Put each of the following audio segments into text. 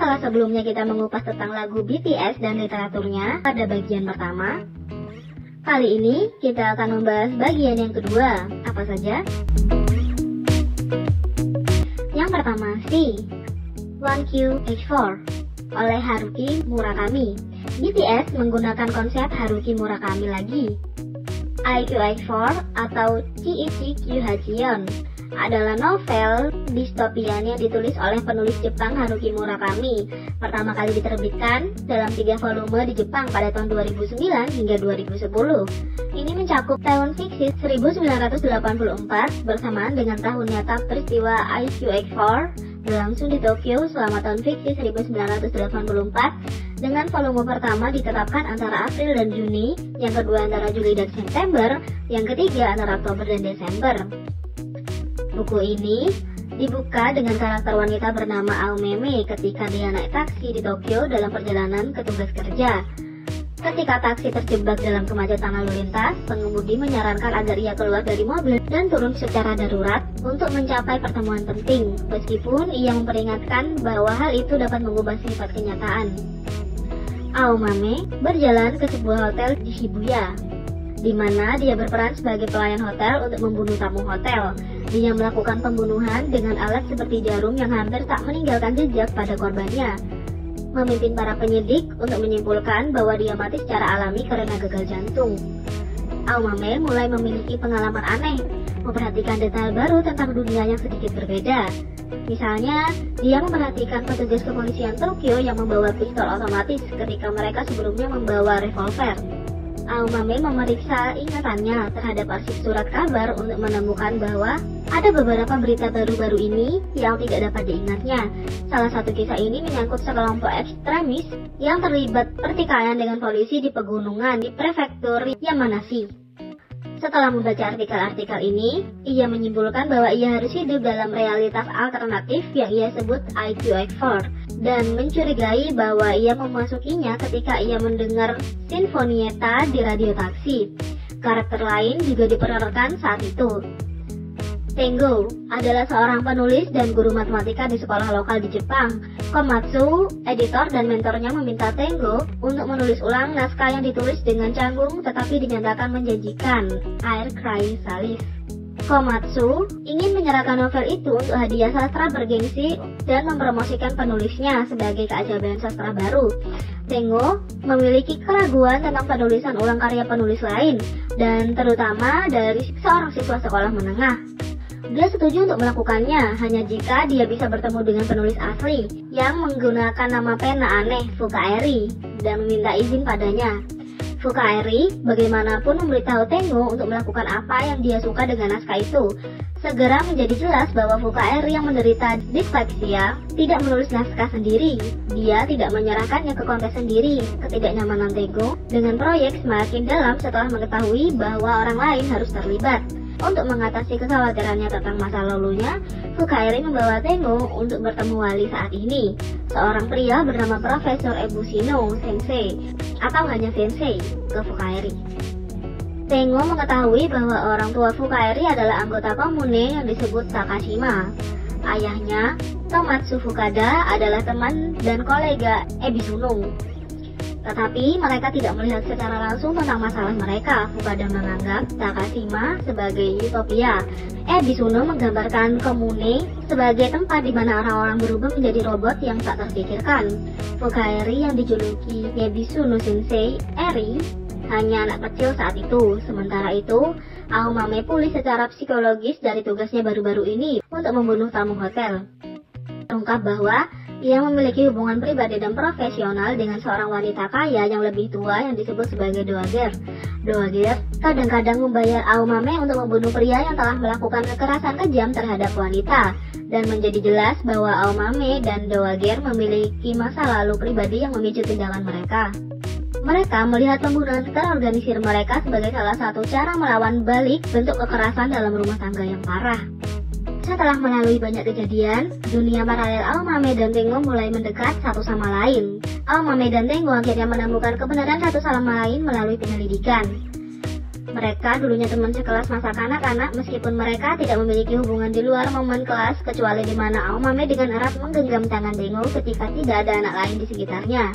Setelah sebelumnya kita mengupas tentang lagu BTS dan literaturnya pada bagian pertama, kali ini kita akan membahas bagian yang kedua. Apa saja? Yang pertama, C 1Q84 oleh Haruki Murakami. BTS menggunakan konsep Haruki Murakami lagi. IQ84 atau Chiichi Hachion adalah novel distopian yang ditulis oleh penulis Jepang Haruki Murakami. Pertama kali diterbitkan dalam 3 volume di Jepang pada tahun 2009 hingga 2010. Ini mencakup tahun fiksi 1984 bersamaan dengan tahun nyata peristiwa IQ84 berlangsung di Tokyo selama tahun fiksi 1984, dengan volume pertama ditetapkan antara April dan Juni, yang kedua antara Juli dan September, yang ketiga antara Oktober dan Desember. Buku ini dibuka dengan karakter wanita bernama Aomeme ketika dia naik taksi di Tokyo dalam perjalanan ke tugas kerja. Ketika taksi terjebak dalam kemacetan lalu lintas, pengemudi menyarankan agar ia keluar dari mobil dan turun secara darurat untuk mencapai pertemuan penting, meskipun ia memperingatkan bahwa hal itu dapat mengubah sifat kenyataan. Aomame berjalan ke sebuah hotel di Shibuya, di mana dia berperan sebagai pelayan hotel untuk membunuh tamu hotel. Dia melakukan pembunuhan dengan alat seperti jarum yang hampir tak meninggalkan jejak pada korbannya, memimpin para penyidik untuk menyimpulkan bahwa dia mati secara alami karena gagal jantung. Aomame mulai memiliki pengalaman aneh, memperhatikan detail baru tentang dunia yang sedikit berbeda. Misalnya, dia memperhatikan petugas kepolisian Tokyo yang membawa pistol otomatis ketika mereka sebelumnya membawa revolver. Aomame memeriksa ingatannya terhadap arsip surat kabar untuk menemukan bahwa ada beberapa berita baru-baru ini yang tidak dapat diingatnya. Salah satu kisah ini menyangkut sekelompok ekstremis yang terlibat pertikaian dengan polisi di pegunungan di prefektur Yamanashi. Setelah membaca artikel-artikel ini, ia menyimpulkan bahwa ia harus hidup dalam realitas alternatif yang ia sebut IQ84, dan mencurigai bahwa ia memasukinya ketika ia mendengar sinfonietta di radio taksi. Karakter lain juga diperankan saat itu. Tengo adalah seorang penulis dan guru matematika di sekolah lokal di Jepang. Komatsu, editor dan mentornya meminta Tengo untuk menulis ulang naskah yang ditulis dengan canggung tetapi dinyatakan menjanjikan, Air Crying Salif. Komatsu ingin menyerahkan novel itu untuk hadiah sastra bergengsi dan mempromosikan penulisnya sebagai keajaiban sastra baru. Tengo memiliki keraguan tentang penulisan ulang karya penulis lain, dan terutama dari seorang siswa sekolah menengah. Dia setuju untuk melakukannya hanya jika dia bisa bertemu dengan penulis asli yang menggunakan nama pena aneh Fukaeri dan meminta izin padanya. Fukaeri bagaimanapun memberitahu Tengo untuk melakukan apa yang dia suka dengan naskah itu. Segera menjadi jelas bahwa Fukaeri yang menderita disleksia tidak menulis naskah sendiri. Dia tidak menyerahkannya ke kontes sendiri. Ketidaknyamanan Tengo dengan proyek semakin dalam setelah mengetahui bahwa orang lain harus terlibat. Untuk mengatasi kekhawatirannya tentang masa lalunya, Fukaeri membawa Tengo untuk bertemu wali saat ini, seorang pria bernama Profesor Ebushino Sensei, atau hanya Sensei, ke Fukaeri. Tengo mengetahui bahwa orang tua Fukaeri adalah anggota komune yang disebut Takashima. Ayahnya, Tomatsu Fukada, adalah teman dan kolega Ebisunung. Tetapi mereka tidak melihat secara langsung tentang masalah mereka. Fukada menganggap Takashima sebagai utopia. Ebisunung menggambarkan komune sebagai tempat di mana orang-orang berubah menjadi robot yang tak terpikirkan. Fukaeri yang dijuluki Ebisunung Sensei Eri hanya anak kecil saat itu. Sementara itu, Aomame pulih secara psikologis dari tugasnya baru-baru ini untuk membunuh tamu hotel. Terungkap bahwa ia memiliki hubungan pribadi dan profesional dengan seorang wanita kaya yang lebih tua yang disebut sebagai dowager. Dowager kadang-kadang membayar Aomame untuk membunuh pria yang telah melakukan kekerasan kejam terhadap wanita, dan menjadi jelas bahwa Aomame dan dowager memiliki masa lalu pribadi yang memicu tindakan mereka. Mereka melihat pembunuhan terorganisir mereka sebagai salah satu cara melawan balik bentuk kekerasan dalam rumah tangga yang parah. Setelah melalui banyak kejadian, dunia paralel Aomame dan Tengo mulai mendekat satu sama lain. Aomame dan Tengo akhirnya menemukan kebenaran satu sama lain melalui penyelidikan. Mereka dulunya teman sekelas masa kanak-kanak meskipun mereka tidak memiliki hubungan di luar momen kelas kecuali di mana Aomame dengan erat menggenggam tangan Tengo ketika tidak ada anak lain di sekitarnya.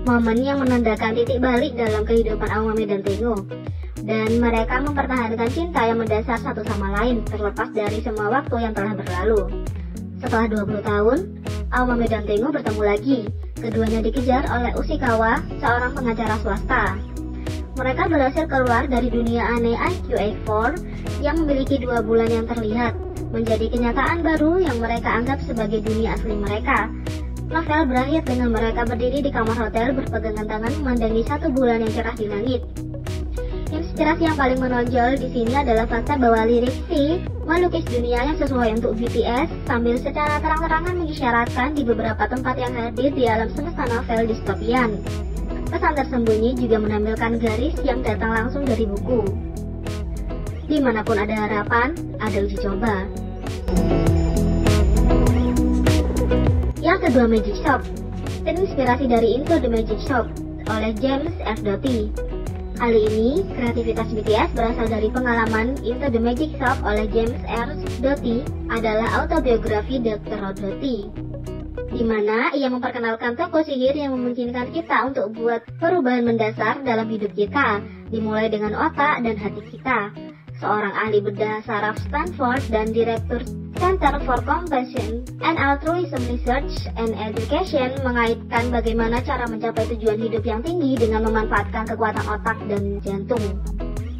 Momen yang menandakan titik balik dalam kehidupan Aomame dan Tengo. Dan mereka mempertahankan cinta yang mendasar satu sama lain terlepas dari semua waktu yang telah berlalu. Setelah 20 tahun, Aomame dan Tengo bertemu lagi. Keduanya dikejar oleh Ushikawa, seorang pengacara swasta. Mereka berhasil keluar dari dunia aneh IQ84 yang memiliki 2 bulan yang terlihat, menjadi kenyataan baru yang mereka anggap sebagai dunia asli mereka. Novel berakhir dengan mereka berdiri di kamar hotel berpegangan tangan memandangi 1 bulan yang cerah di langit. Inspirasi yang paling menonjol di sini adalah fakta bahwa lirik V melukis dunia yang sesuai untuk BTS sambil secara terang-terangan mengisyaratkan di beberapa tempat yang hadir di alam semesta novel distopian. Pesan tersembunyi juga menampilkan garis yang datang langsung dari buku. Dimanapun ada harapan, ada uji coba. Yang kedua, Magic Shop. Terinspirasi dari Into the Magic Shop oleh James F. Doty. Kali ini, kreativitas BTS berasal dari pengalaman Into the Magic Shop oleh James R. Doty adalah autobiografi Dr. Rod Doty, di mana ia memperkenalkan tokoh sihir yang memungkinkan kita untuk buat perubahan mendasar dalam hidup kita, dimulai dengan otak dan hati kita. Seorang ahli bedah saraf Stanford dan direktur Center for Compassion and Altruism Research and Education mengaitkan bagaimana cara mencapai tujuan hidup yang tinggi dengan memanfaatkan kekuatan otak dan jantung.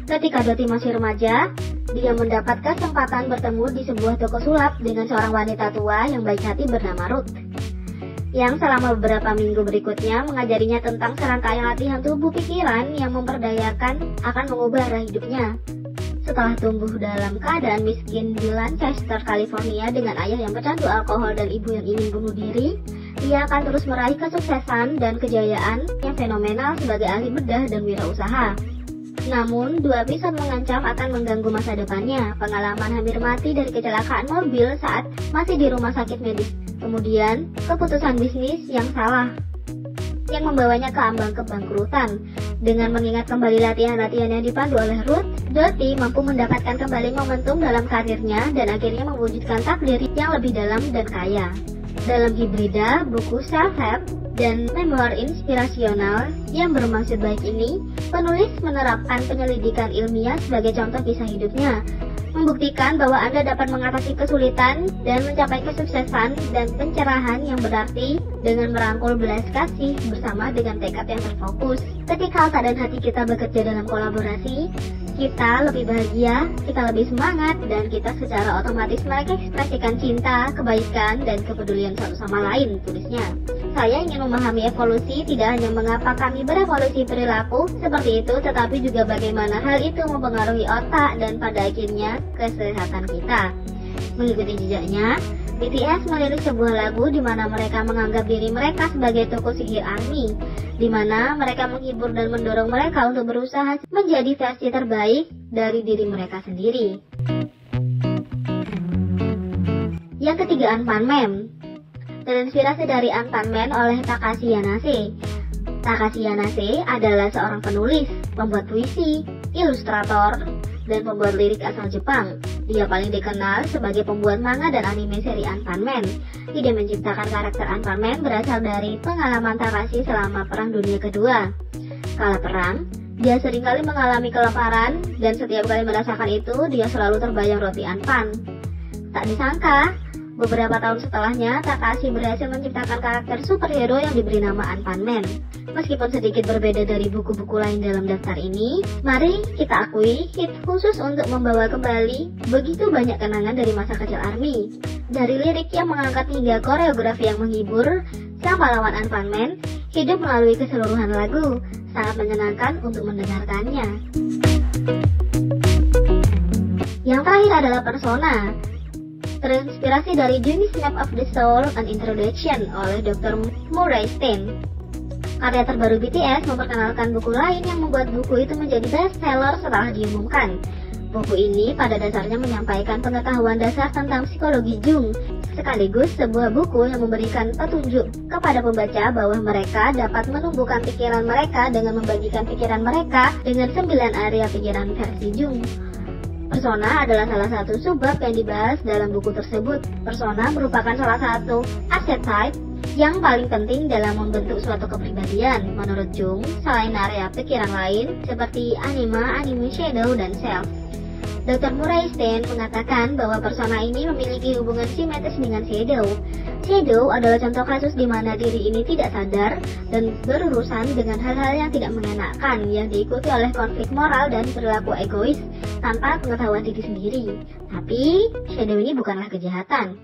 Ketika Doty masih remaja, dia mendapat kesempatan bertemu di sebuah toko sulap dengan seorang wanita tua yang baik hati bernama Ruth, yang selama beberapa minggu berikutnya mengajarinya tentang serangkaian latihan tubuh pikiran yang memperdayakan akan mengubah arah hidupnya. Setelah tumbuh dalam keadaan miskin di Lancaster, California dengan ayah yang pecandu alkohol dan ibu yang ingin bunuh diri, ia akan terus meraih kesuksesan dan kejayaan yang fenomenal sebagai ahli bedah dan wirausaha. Namun, 2 episode mengancam akan mengganggu masa depannya. Pengalaman hampir mati dari kecelakaan mobil saat masih di rumah sakit medis. Kemudian, keputusan bisnis yang salah yang membawanya ke ambang kebangkrutan. Dengan mengingat kembali latihan-latihan yang dipandu oleh Ruth, Doty mampu mendapatkan kembali momentum dalam karirnya dan akhirnya mewujudkan takdir yang lebih dalam dan kaya. Dalam hibrida, buku self-help dan memoir inspirasional yang bermaksud baik ini, penulis menerapkan penyelidikan ilmiah sebagai contoh kisah hidupnya, membuktikan bahwa Anda dapat mengatasi kesulitan dan mencapai kesuksesan dan pencerahan yang berarti dengan merangkul belas kasih bersama dengan tekad yang terfokus. Ketika otak dan hati kita bekerja dalam kolaborasi, kita lebih bahagia, kita lebih semangat, dan kita secara otomatis mengekspresikan cinta, kebaikan, dan kepedulian satu sama lain, tulisnya. Saya ingin memahami evolusi tidak hanya mengapa kami berevolusi perilaku seperti itu, tetapi juga bagaimana hal itu mempengaruhi otak dan pada akhirnya kesehatan kita. Mengikuti jejaknya, BTS melirik sebuah lagu di mana mereka menganggap diri mereka sebagai tokoh sihir ARMY, di mana mereka menghibur dan mendorong mereka untuk berusaha menjadi versi terbaik dari diri mereka sendiri. Yang ketiga, Anpanman. Terinspirasi dari Anpanman oleh Takashi Yanase. Takashi Yanase adalah seorang penulis, pembuat puisi, ilustrator, dan pembuat lirik asal Jepang. Dia paling dikenal sebagai pembuat manga dan anime seri Anpanman. Ide menciptakan karakter Anpanman berasal dari pengalaman Takashi selama Perang Dunia Kedua. Kala perang, dia seringkali mengalami kelaparan, dan setiap kali merasakan itu, dia selalu terbayang roti Anpan. Tak disangka, beberapa tahun setelahnya, Takashi berhasil menciptakan karakter superhero yang diberi nama Anpanman. Meskipun sedikit berbeda dari buku-buku lain dalam daftar ini, mari kita akui hit khusus untuk membawa kembali begitu banyak kenangan dari masa kecil ARMY. Dari lirik yang mengangkat hingga koreografi yang menghibur, sang pahlawan Anpanman hidup melalui keseluruhan lagu, sangat menyenangkan untuk mendengarkannya. Yang terakhir adalah Persona. Terinspirasi dari Journey Snap of the Soul, An Introduction oleh Dr. Murray Stein. Karya terbaru BTS memperkenalkan buku lain yang membuat buku itu menjadi bestseller setelah diumumkan. Buku ini pada dasarnya menyampaikan pengetahuan dasar tentang psikologi Jung, sekaligus sebuah buku yang memberikan petunjuk kepada pembaca bahwa mereka dapat menumbuhkan pikiran mereka dengan membagikan pikiran mereka dengan 9 area pikiran versi Jung. Persona adalah salah satu subbab yang dibahas dalam buku tersebut. Persona merupakan salah satu aset type yang paling penting dalam membentuk suatu kepribadian. Menurut Jung, selain area pikiran lain seperti anima, anime, shadow, dan self. Dr. Murray Stein mengatakan bahwa persona ini memiliki hubungan simetris dengan shadow. Shadow adalah contoh kasus di mana diri ini tidak sadar dan berurusan dengan hal-hal yang tidak mengenakan yang diikuti oleh konflik moral dan perilaku egois tanpa pengetahuan diri sendiri. Tapi, shadow ini bukanlah kejahatan.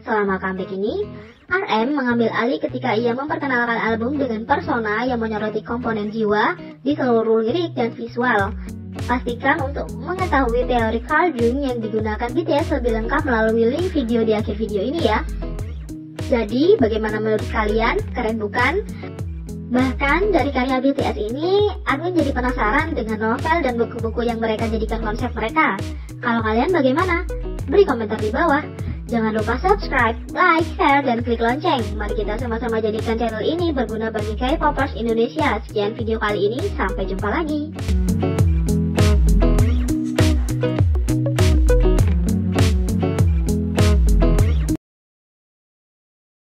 Selama comeback ini, RM mengambil alih ketika ia memperkenalkan album dengan persona yang menyoroti komponen jiwa di seluruh lirik dan visual. Pastikan untuk mengetahui teori Carl Jung yang digunakan BTS lebih lengkap melalui link video di akhir video ini ya. Jadi, bagaimana menurut kalian? Keren bukan? Bahkan dari karya BTS ini, Admin jadi penasaran dengan novel dan buku-buku yang mereka jadikan konsep mereka. Kalau kalian bagaimana? Beri komentar di bawah. Jangan lupa subscribe, like, share, dan klik lonceng. Mari kita sama-sama jadikan channel ini berguna bagi K-popers Indonesia. Sekian video kali ini, sampai jumpa lagi.